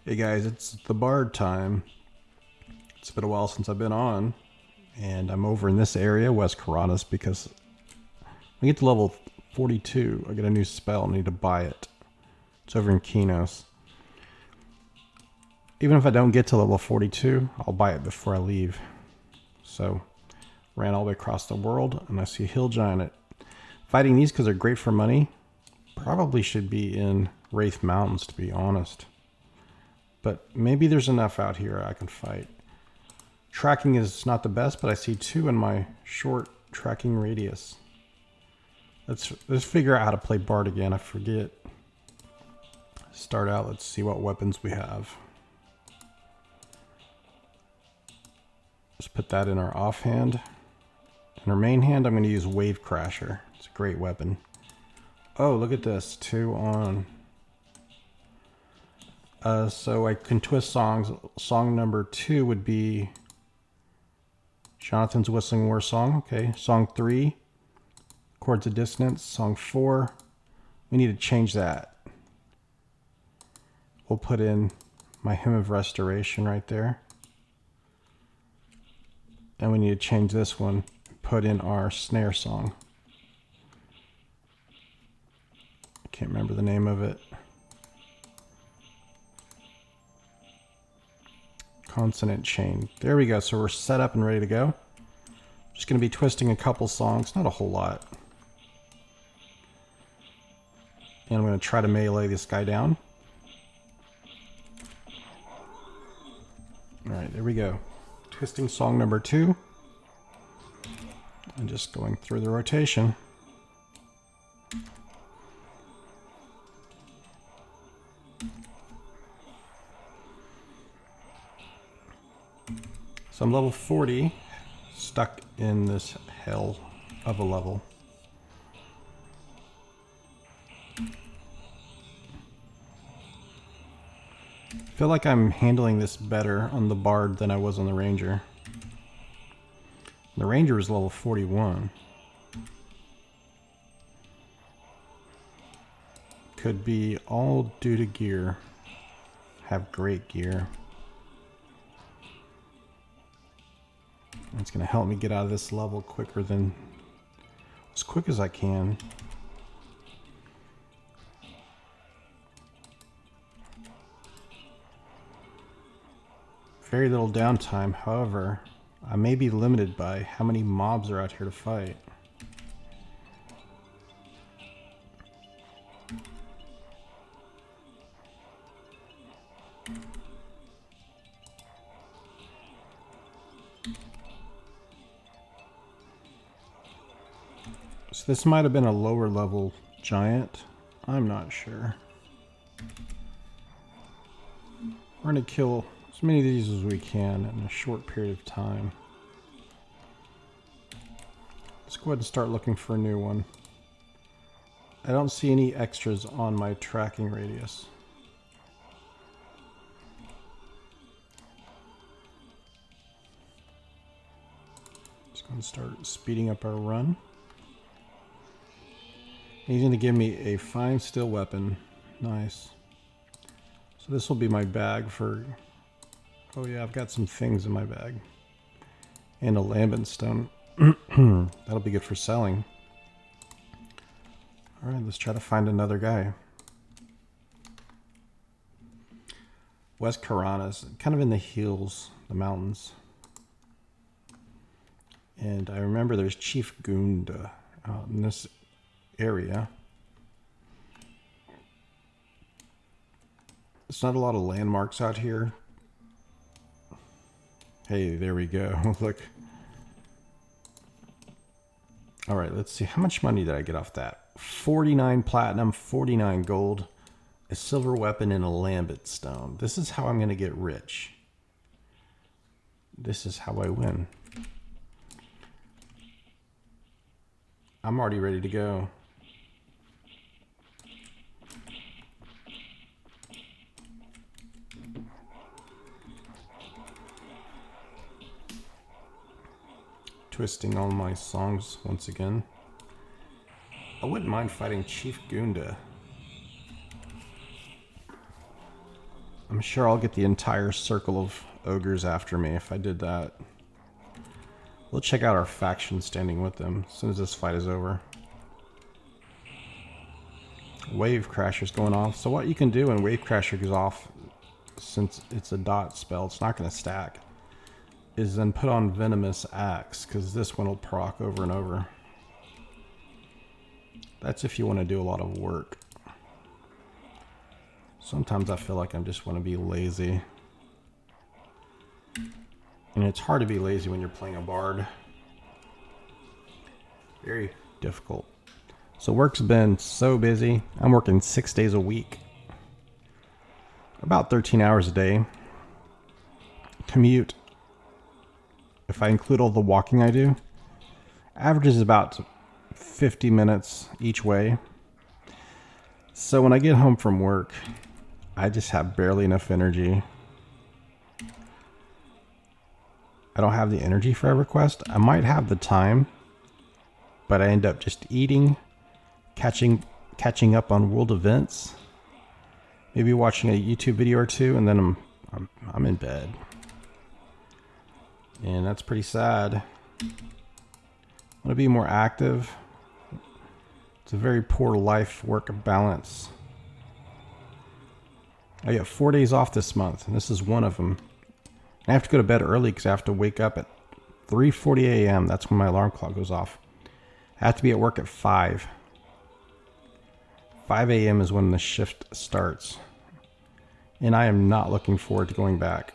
Hey guys, it's the bard time. It's been a while since I've been on, and I'm over in this area, West Karana's, because when I get to level 42, I get a new spell. I need to buy it. It's over in Kinos. Even if I don't get to level 42, I'll buy it before I leave. So, ran all the way across the world, and I see a hill giant. Fighting these because they're great for money. Probably should be in Wraith Mountains, to be honest. But maybe there's enough out here I can fight. Tracking is not the best, but I see 2 in my short tracking radius. Let's figure out how to play Bard again. I forget. Start out, let's see what weapons we have. Let's put that in our offhand. In our main hand, I'm going to use Wave Crasher. It's a great weapon. Oh, look at this. 2 on. So I can twist songs. Song number 2 would be Jonathan's Whistling War Song. Okay. Song 3, Chords of Dissonance. Song 4, we need to change that. We'll put in my Hymn of Restoration right there. And we need to change this one. Put in our snare song. I can't remember the name of it. Consonant chain. There we go. So we're set up and ready to go. Just going to be twisting a couple songs, not a whole lot. And I'm going to try to melee this guy down. Alright, there we go. Twisting song number 2. And just going through the rotation. So I'm level 40, stuck in this hell of a level. I feel like I'm handling this better on the Bard than I was on the Ranger. The Ranger was level 41. Could be all due to gear. Have great gear. It's going to help me get out of this level quicker than... as quick as I can. Very little downtime, however, I may be limited by how many mobs are out here to fight. So this might have been a lower level giant. I'm not sure. We're going to kill as many of these as we can in a short period of time. Let's go ahead and start looking for a new one. I don't see any extras on my tracking radius. Just going to start speeding up our run. He's going to give me a fine steel weapon. Nice. So this will be my bag for... oh yeah, I've got some things in my bag. And a lambent stone. That'll be good for selling. Alright, let's try to find another guy. West Karana's kind of in the hills, the mountains. And I remember there's Chief Gunda out in this area. It's not a lot of landmarks out here. Hey, there we go. Look. Alright, let's see. How much money did I get off that? 49 platinum, 49 gold, a silver weapon, and a lambent stone. This is how I'm going to get rich. This is how I win. I'm already ready to go. Twisting all my songs once again. I wouldn't mind fighting Chief Gunda. I'm sure I'll get the entire circle of ogres after me if I did that. We'll check out our faction standing with them as soon as this fight is over. Wave Crasher's going off. So what you can do when Wave Crasher goes off, since it's a dot spell, it's not going to stack, is then put on Venomous Axe, because this one will proc over and over. That's if you want to do a lot of work. Sometimes I feel like I just want to be lazy. And it's hard to be lazy when you're playing a bard. Very difficult. So work's been so busy. I'm working 6 days a week. About 13 hours a day. Commute, if I include all the walking I do, averages about 50 minutes each way. So when I get home from work, I just have barely enough energy. I don't have the energy for Everquest. I might have the time, but I end up just eating, catching up on world events, maybe watching a YouTube video or two, and then I'm in bed. And that's pretty sad. I want to be more active. It's a very poor life-work balance. I get 4 days off this month, and this is one of them. I have to go to bed early because I have to wake up at 3:40 a.m. That's when my alarm clock goes off. I have to be at work at 5. 5 a.m. is when the shift starts. And I am not looking forward to going back.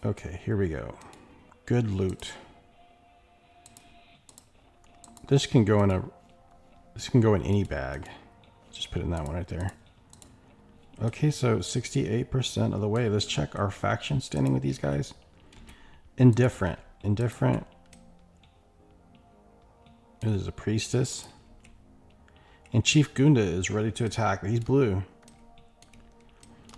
Okay, here we go. Good loot. This can go in any bag. Just put it in that one right there. Okay, so 68% of the way. Let's check our faction standing with these guys. Indifferent. Indifferent. This is a priestess. And Chief Gunda is ready to attack. He's blue. You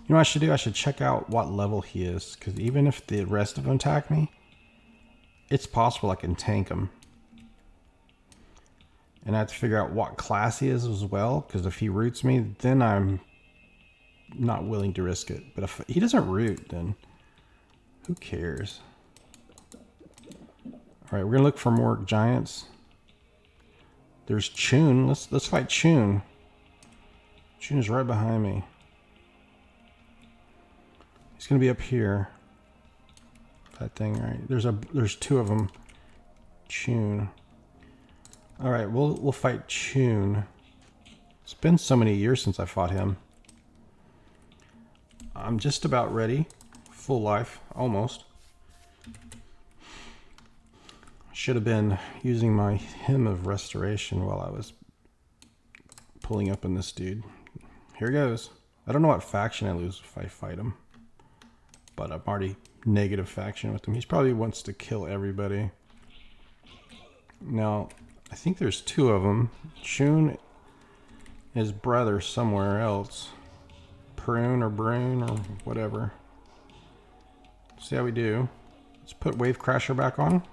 know what I should do? I should check out what level he is. Because even if the rest of them attack me, it's possible I can tank him. And I have to figure out what class he is as well. Because if he roots me, then I'm not willing to risk it. But if he doesn't root, then who cares? Alright, we're going to look for more giants. There's Chun. Let's fight Chun. Chun is right behind me. He's going to be up here. That thing, right? There's two of them. Chun. Alright, we'll fight Chun. It's been so many years since I fought him. I'm just about ready. Full life, almost. Should have been using my Hymn of Restoration while I was pulling up on this dude. Here goes. I don't know what faction I lose if I fight him. But I'm already negative faction with him. He probably wants to kill everybody. Now, I think there's two of them. Chun, his brother somewhere else. Prune or Brune or whatever. See how we do. Let's put Wave Crasher back on.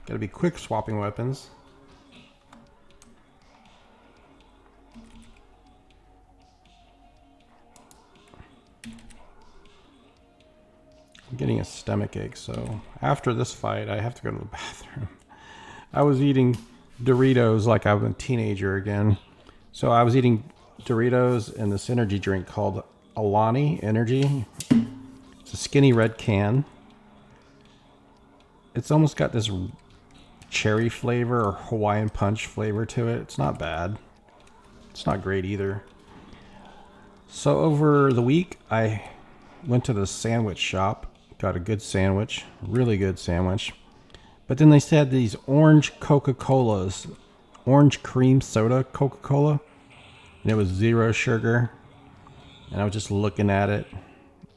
Gotta be quick swapping weapons. I'm getting a stomach ache, so after this fight I have to go to the bathroom. I was eating Doritos like I was a teenager again. So I was eating Doritos and this energy drink called Alani Energy. It's a skinny red can. It's almost got this cherry flavor or Hawaiian punch flavor to it. It's not bad. It's not great either. So over the week, I went to the sandwich shop, got a good sandwich, really good sandwich. But then they said these orange Coca-Colas, orange cream soda Coca-Cola, and it was 0 sugar. And I was just looking at it,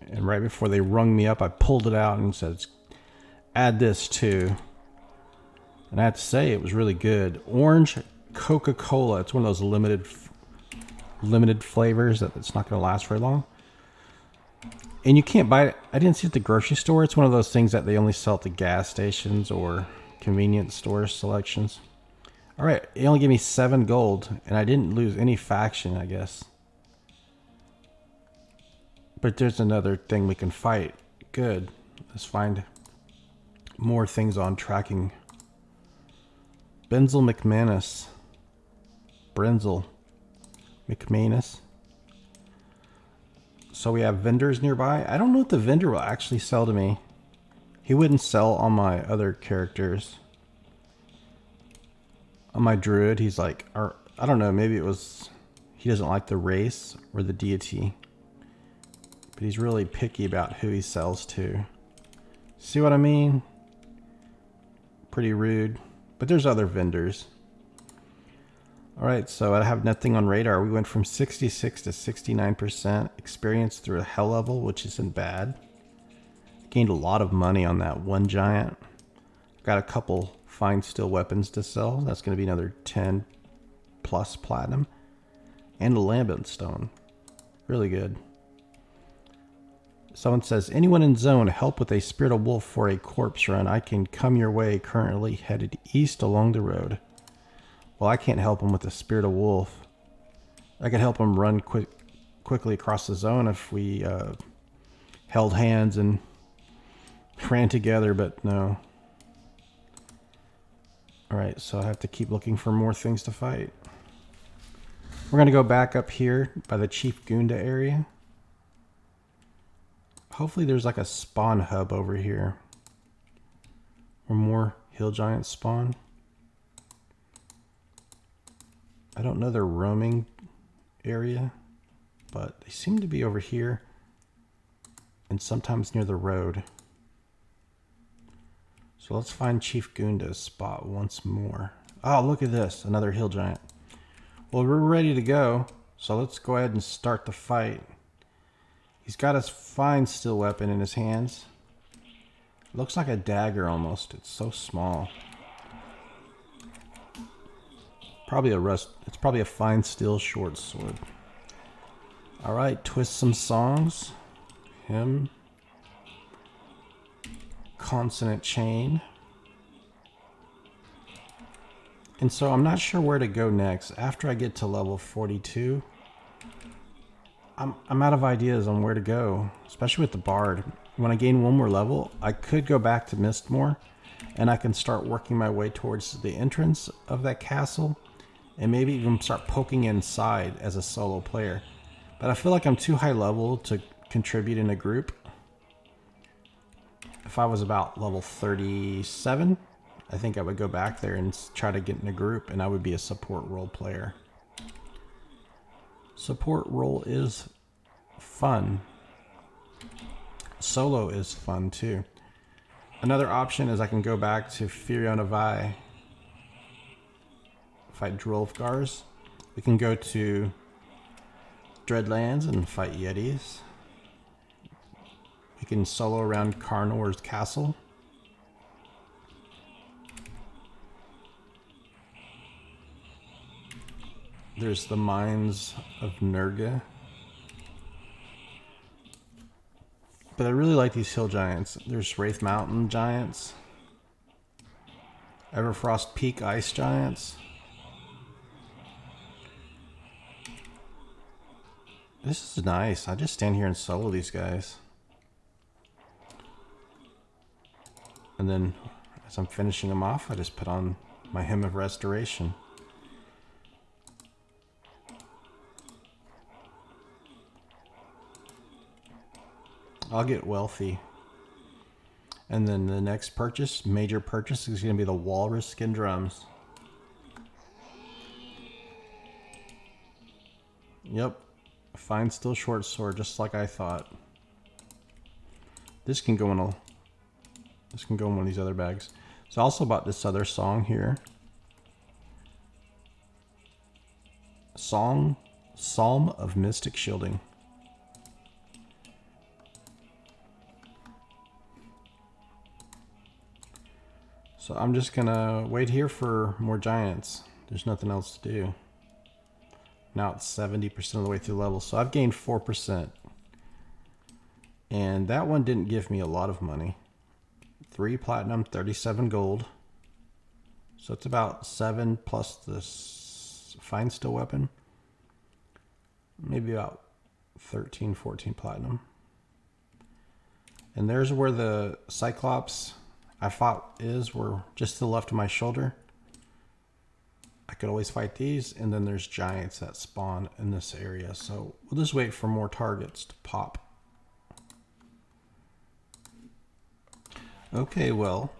and right before they rung me up, I pulled it out and said, add this too. And I have to say, it was really good. Orange Coca-Cola. It's one of those limited flavors that it's not going to last very long. And you can't buy it. I didn't see it at the grocery store. It's one of those things that they only sell at the gas stations or convenience store selections. All right, it only gave me 7 gold, and I didn't lose any faction, I guess. But there's another thing we can fight. Good. Let's find more things on tracking. Benzel McManus. Brenzel McManus. So we have vendors nearby. I don't know if the vendor will actually sell to me. He wouldn't sell on my other characters. On my druid, he's like, or I don't know, maybe it was he doesn't like the race or the deity. But he's really picky about who he sells to. See what I mean? Pretty rude. But there's other vendors. Alright, so I have nothing on radar. We went from 66 to 69% experience through a hell level, which isn't bad. Gained a lot of money on that one giant. Got a couple fine steel weapons to sell. That's going to be another 10 plus platinum. And a lambent stone. Really good. Someone says, anyone in zone, help with a spirit of wolf for a corpse run. I can come your way, currently headed east along the road. Well, I can't help him with the spirit of wolf. I could help him run quickly across the zone if we held hands and ran together, but no. Alright, so I have to keep looking for more things to fight. We're going to go back up here by the Chief Gunda area. Hopefully there's like a spawn hub over here. Where more hill giants spawn. I don't know their roaming area, but they seem to be over here and sometimes near the road. So let's find Chief Gunda's spot once more. Oh, look at this, another hill giant. Well, we're ready to go, so let's go ahead and start the fight. He's got his fine steel weapon in his hands. Looks like a dagger almost. It's so small. Probably it's probably a fine steel short sword. All right, twist some songs. Him. Consonant chain. And so I'm not sure where to go next. After I get to level 42, I'm out of ideas on where to go, especially with the bard. When I gain one more level, I could go back to Mistmore, and I can start working my way towards the entrance of that castle, and maybe even start poking inside as a solo player. But I feel like I'm too high level to contribute in a group. If I was about level 37, I think I would go back there and try to get in a group, and I would be a support role player. Support role is fun. Solo is fun too. Another option is I can go back to Firiona Vi. Fight Drolfgars. We can go to Dreadlands and fight Yetis. We can solo around Karnor's castle. There's the Mines of Nurga. But I really like these hill giants. There's Wraith Mountain giants. Everfrost Peak ice giants. This is nice. I just stand here and solo these guys. And then as I'm finishing them off, I just put on my Hymn of Restoration. I'll get wealthy. And then the next purchase, major purchase, is going to be the Walrus Skin Drums. Yep. Fine steel short sword, just like I thought. This can go in one of these other bags. So I also bought this other song here. Psalm of Mystic Shielding. So I'm just gonna wait here for more giants. There's nothing else to do. Now it's 70% of the way through the level, so I've gained 4%. And that one didn't give me a lot of money. 3 platinum, 37 gold. So it's about 7 plus this fine steel weapon. Maybe about 13, 14 platinum. And there's where the Cyclops I fought is, were just to the left of my shoulder. I could always fight these, and then there's giants that spawn in this area. So we'll just wait for more targets to pop. Okay, well,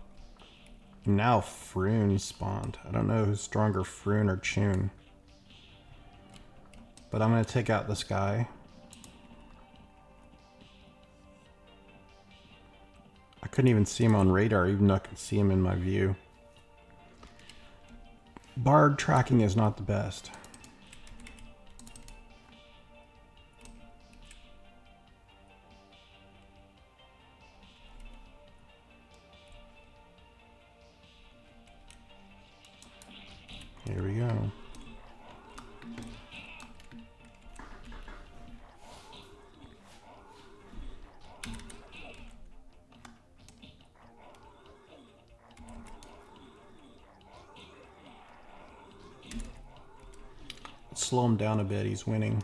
now Froon spawned. I don't know who's stronger, Froon or Chun. But I'm going to take out this guy. I couldn't even see him on radar, even though I could see him in my view. Bard tracking is not the best. Here we go. Slow him down a bit, he's winning.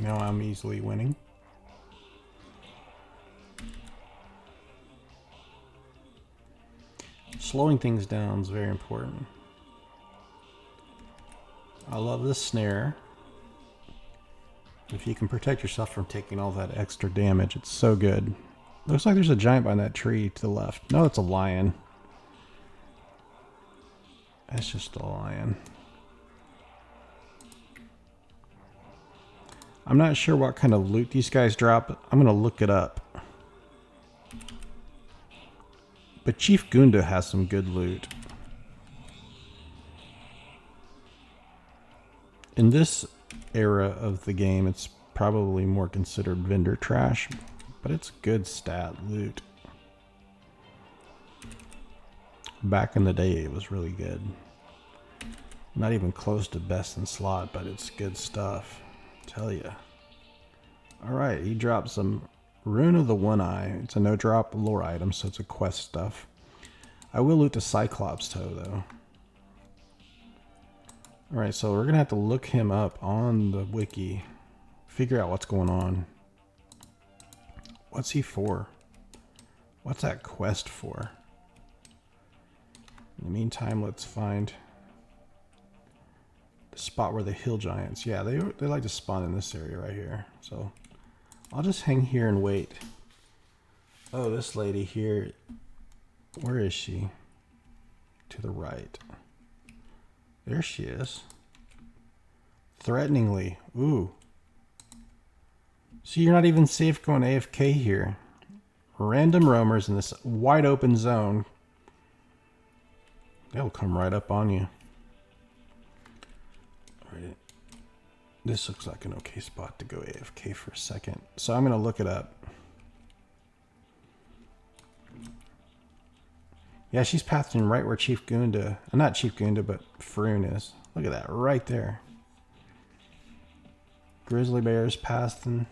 Now I'm easily winning. Slowing things down is very important. I love this snare. If you can protect yourself from taking all that extra damage, it's so good. Looks like there's a giant behind that tree to the left. No, it's a lion. That's just a lion. I'm not sure what kind of loot these guys drop. I'm going to look it up. But Chief Gunda has some good loot. In this era of the game, it's probably more considered vendor trash, but it's good stat loot. Back in the day, it was really good. Not even close to best in slot, but it's good stuff. Tell ya. Alright, he dropped some Rune of the One Eye. It's a no drop lore item, so it's a quest stuff. I will loot the Cyclops toe though. Alright, so we're gonna have to look him up on the wiki. Figure out what's going on. What's he for? What's that quest for? In the meantime, let's find the spot where the hill giants. Yeah, they like to spawn in this area right here. So I'll just hang here and wait. Oh, this lady here. Where is she? To the right. There she is. Threateningly. Ooh. So you're not even safe going AFK here. Random roamers in this wide open zone. They'll come right up on you. Alright. This looks like an okay spot to go AFK for a second. So I'm going to look it up. Yeah, she's pathing right where Chief Gunda, not Chief Gunda, but Froon is. Look at that, right there. Grizzly bears pathing.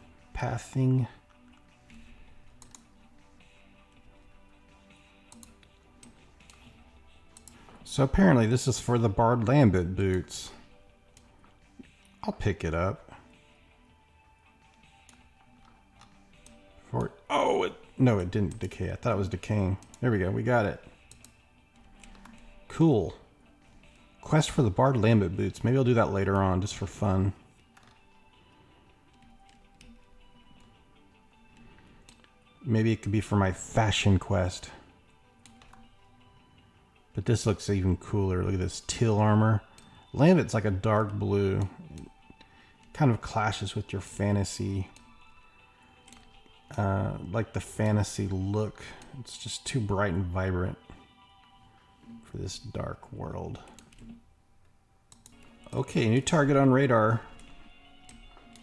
So apparently this is for the Bard Lambent boots. I'll pick it up. No, it didn't decay. I thought it was decaying. There we go, we got it. Cool. Quest for the Bard Lambent boots. Maybe I'll do that later on just for fun. Maybe it could be for my fashion quest. But this looks even cooler. Look at this teal armor. Lambent's like a dark blue. Kind of clashes with your fantasy. Like the fantasy look. It's just too bright and vibrant for this dark world. Okay, new target on radar.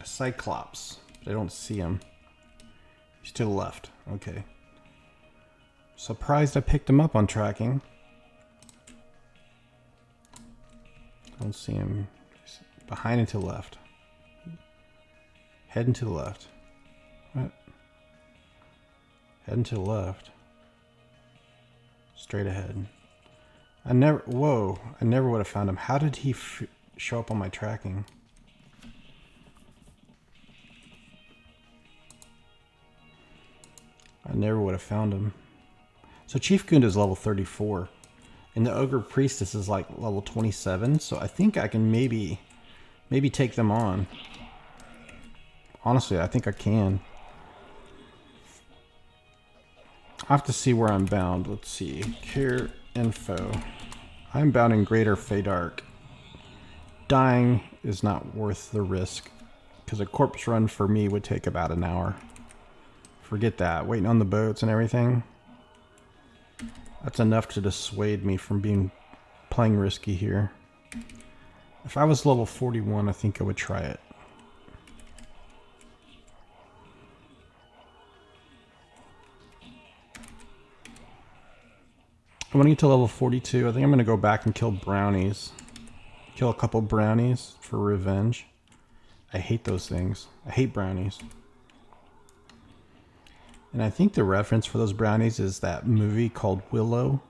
A Cyclops. But I don't see him. He's to the left. Okay. Surprised I picked him up on tracking. Don't see him. He's behind and to the left. Heading to the left. What? Heading to the left. Straight ahead. I never would have found him. How did he show up on my tracking? I never would have found him. So Chief Gunda is level 34. And the Ogre Priestess is like level 27. So I think I can maybe take them on. Honestly, I think I can. I have to see where I'm bound. Let's see. Care info. I'm bound in Greater Feydark. Dying is not worth the risk. Because a corpse run for me would take about an hour. Forget that. Waiting on the boats and everything. That's enough to dissuade me from playing risky here. If I was level 41, I think I would try it. When I get to level 42, I think I'm going to go back and kill brownies. Kill a couple brownies for revenge. I hate those things. I hate brownies. And I think the reference for those brownies is that movie called Willow.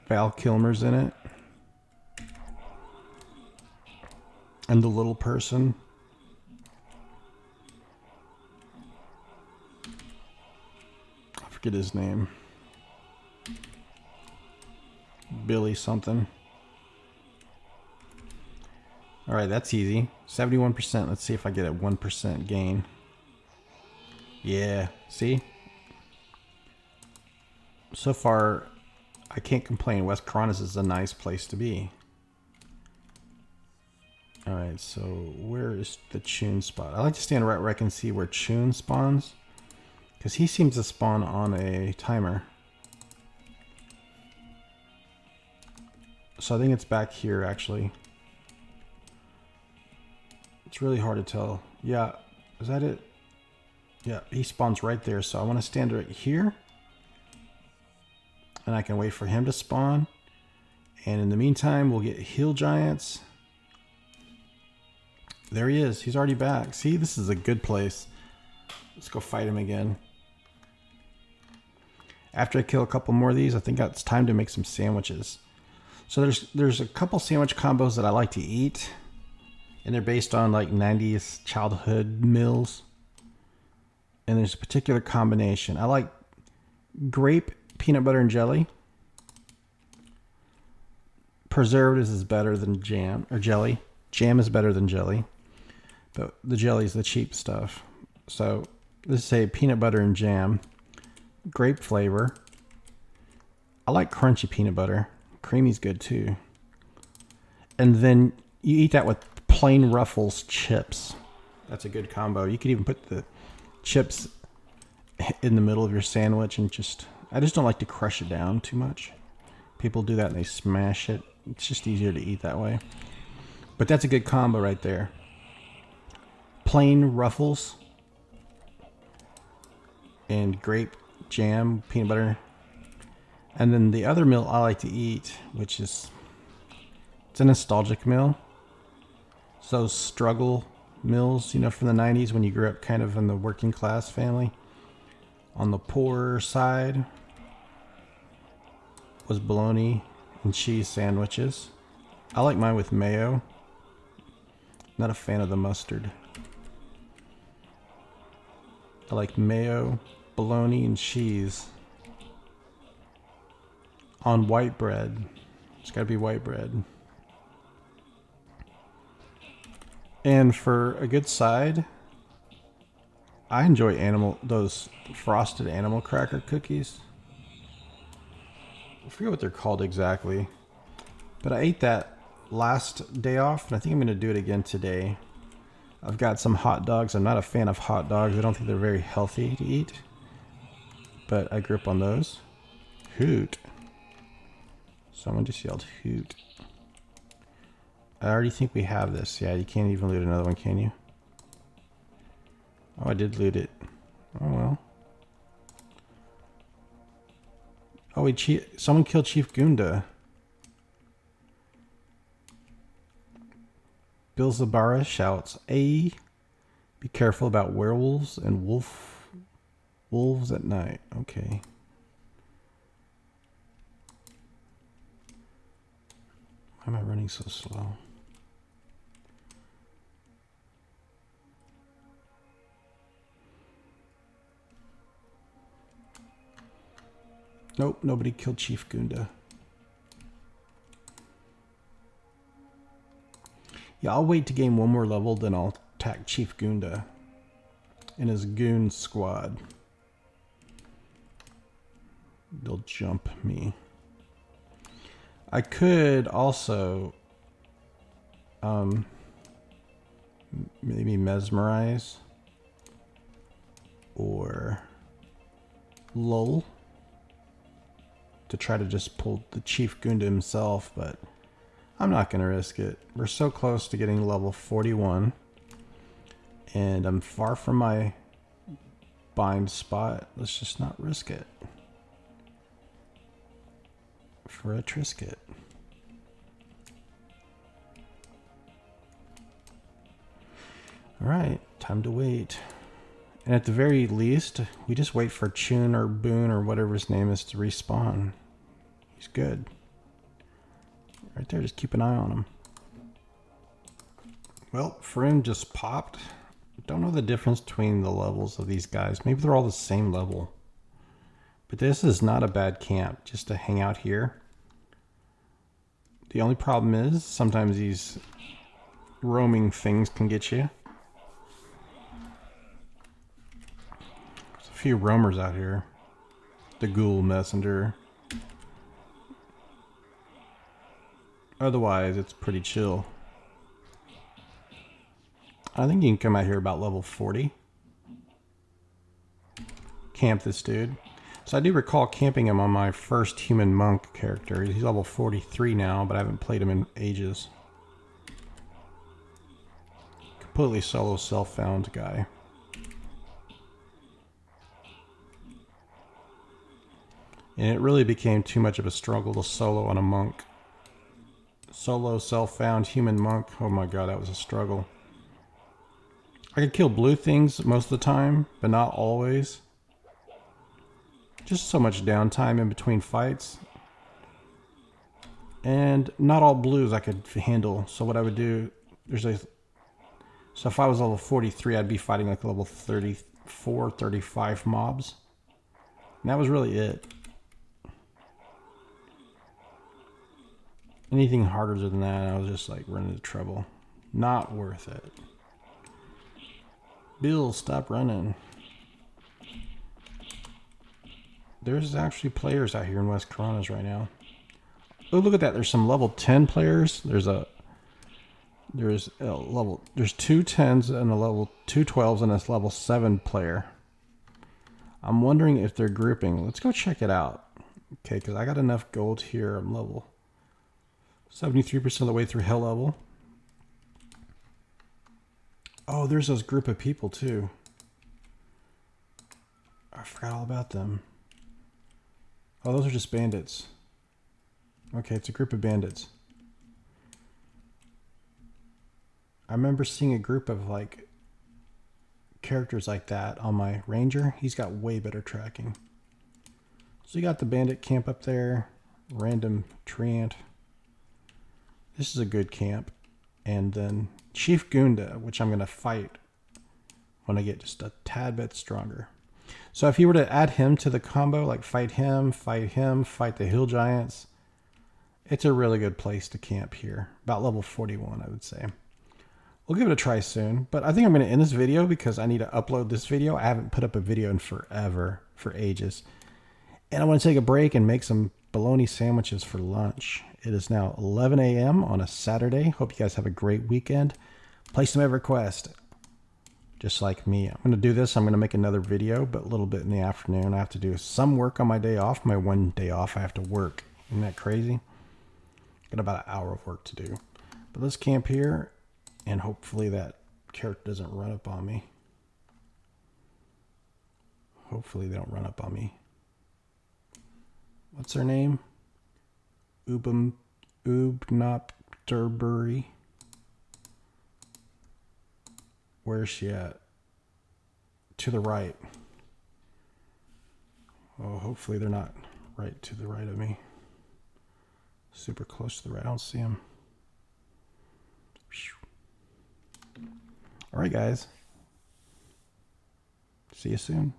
Val Kilmer's in it. And the little person. I forget his name. Billy something. Alright, that's easy. 71%. Let's see if I get a 1% gain. Yeah, see? So far, I can't complain. West Karana is a nice place to be. Alright, so where is the Chun spot? I like to stand right where I can see where Chun spawns. Because he seems to spawn on a timer. So I think it's back here, actually. It's really hard to tell. Yeah, is that it? Yeah, he spawns right there. So I want to stand right here. And I can wait for him to spawn. And in the meantime, we'll get hill giants. There he is. He's already back. See, this is a good place. Let's go fight him again. After I kill a couple more of these, I think it's time to make some sandwiches. So there's a couple sandwich combos that I like to eat. And they're based on like 90s childhood meals. And there's a particular combination. I like grape, peanut butter, and jelly. Preservatives is better than jam or jelly. Jam is better than jelly. But the jelly is the cheap stuff. So let's say peanut butter and jam. Grape flavor. I like crunchy peanut butter. Creamy's good too. And then you eat that with plain Ruffles chips. That's a good combo. You could even put the chips in the middle of your sandwich and I just don't like to crush it down too much. People do that and they smash it. It's just easier to eat that way. But that's a good combo right there. Plain Ruffles and grape jam, peanut butter. And then the other meal I like to eat, which is, it's a nostalgic meal. It's those struggle meals, you know, from the 90s when you grew up kind of in the working class family. On the poorer side was bologna and cheese sandwiches. I like mine with mayo. Not a fan of the mustard. I like mayo, bologna, and cheese on white bread. It's got to be white bread. And for a good side, I enjoy those frosted animal cracker cookies. I forget what they're called exactly. But I ate that last day off, and I think I'm going to do it again today. I've got some hot dogs. I'm not a fan of hot dogs. I don't think they're very healthy to eat. But I grew up on those. Hoot. Someone just yelled hoot. I already think we have this. Yeah, you can't even loot another one, can you? Oh, I did loot it. Oh, well. Oh, someone killed Chief Gunda. Bill Zabara shouts, "Ay, be careful about werewolves and wolves at night." Okay. am I running so slow? Nope, nobody killed Chief Gunda. Yeah, I'll wait to gain one more level, then I'll attack Chief Gunda and his goon squad. They'll jump me. I could also maybe mesmerize or lull to try to just pull the Chief Gunda himself, but I'm not going to risk it. We're so close to getting level 41, and I'm far from my bind spot. Let's just not risk it for a Trisket. All right, time to wait. And at the very least, we just wait for Chun or Boone or whatever his name is to respawn. He's good. Right there, just keep an eye on him. Well, Frim just popped. Don't know the difference between the levels of these guys. Maybe they're all the same level. But this is not a bad camp, just to hang out here. The only problem is sometimes these roaming things can get you. There's a few roamers out here. The Ghoul Messenger. Otherwise, it's pretty chill. I think you can come out here about level 40. Camp this dude. So I do recall camping him on my first human monk character. He's level 43 now, but I haven't played him in ages. Completely solo self-found guy. And it really became too much of a struggle to solo on a monk. Solo self-found human monk. Oh my god, that was a struggle. I could kill blue things most of the time, but not always. Just so much downtime in between fights. And not all blues I could handle. So what I would do, so if I was level 43, I'd be fighting like level 34, 35 mobs. And that was really it. Anything harder than that, I was just like running into trouble. Not worth it. Bill, stop running. There's actually players out here in West Karana's right now. Oh, look at that. There's some level 10 players. There's two 10s and a level 2 12s and a level 7 player. I'm wondering if they're grouping. Let's go check it out. Okay, because I got enough gold here. I'm level 73% of the way through hell level. Oh, there's those group of people too. I forgot all about them. Oh, those are just bandits. Okay, it's a group of bandits. I remember seeing a group of like characters like that on my ranger. He's got way better tracking. So you got the bandit camp up there, random treant. This is a good camp. And then Chief Gunda, which I'm going to fight when I get just a tad bit stronger. So if you were to add him to the combo, like fight him, fight the hill giants, it's a really good place to camp here. About level 41, I would say. We'll give it a try soon, but I think I'm going to end this video because I need to upload this video. I haven't put up a video in forever, for ages. And I want to take a break and make some bologna sandwiches for lunch. It is now 11 a.m. on a Saturday. Hope you guys have a great weekend. Play some Everquest. Just like me. I'm going to do this. I'm going to make another video, but a little bit in the afternoon. I have to do some work on my day off. My one day off, I have to work. Isn't that crazy? Got about an hour of work to do. But let's camp here, and hopefully that character doesn't run up on me. Hopefully they don't run up on me. What's her name? Ubnopterbury. Where is she at? To the right. Oh, hopefully they're not right to the right of me. Super close to the right. I don't see them. All right, guys. See you soon.